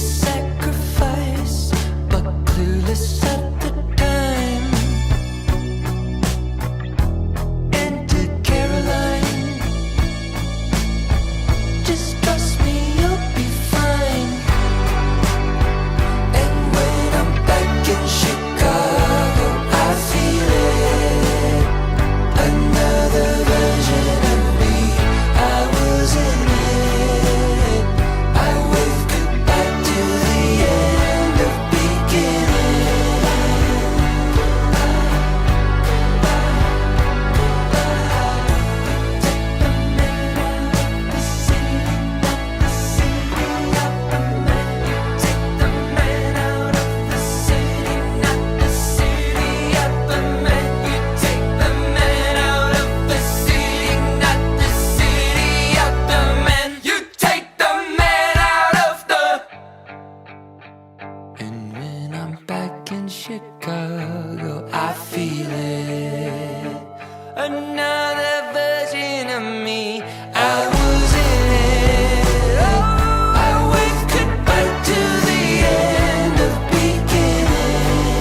sacrifice, but clueless at the time. Enter Caroline. Just trust me, you'll be fine. And when I'm back in Chicago, I feel it. Another version of me, I was in it. I wave goodbye to the end of beginning. Take the man out of the city, not the city of the man. You take the man out of the city, not the city of the man. You take the man out of the. And when I'm back in Chicago, I feel it. Another version of me, I was in it. Oh, I wave goodbye to the end of beginning.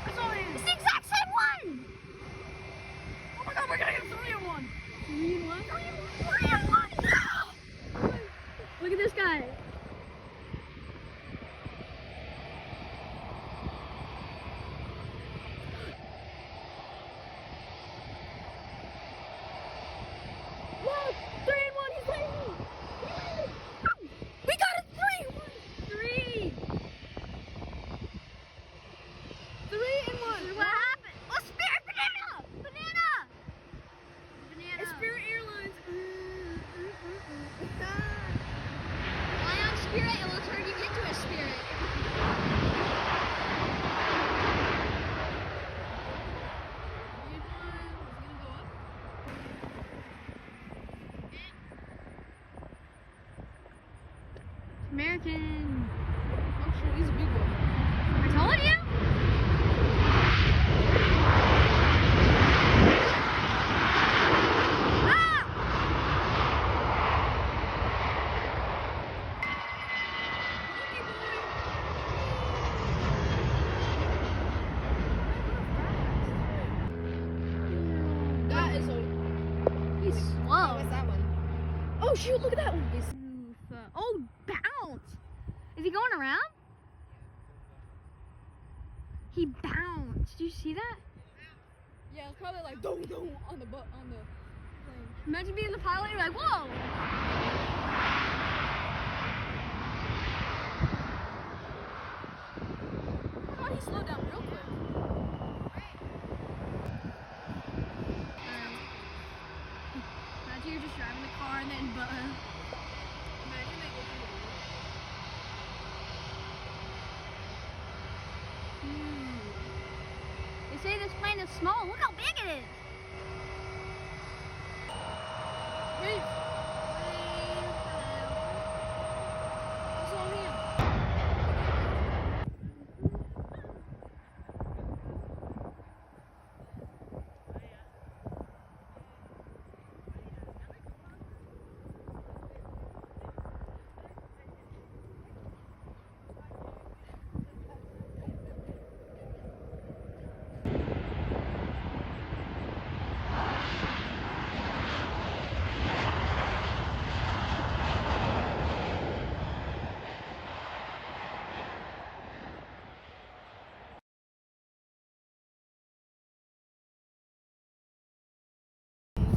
It's the exact same one! Oh my god, we're gonna get 3 in 1! 3 in 1? 3 in 1! Look at this guy. Look! 3 in 1, he's waiting! We got it! 3! 3 in 1! What happened? Oh, Spirit Banana! Banana! It's Spirit Airlines. Fly on Spirit, it will turn you into a spirit. American. Oh shit, he's a big boy. I told you. That is a. He's slow. What's that one? Oh shoot, look at that one. Oh, bounce. Is he going around? He bounced. Did you see that? Yeah, it's probably like dong dong on the plane. Imagine being the pilot, you're like, whoa. Oh, he slowed down real quick. Imagine you're just driving the car and then Imagine they go through They say this plane is small. Look how big it is. the wave. What's on him?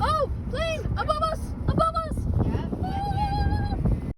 Oh, plane above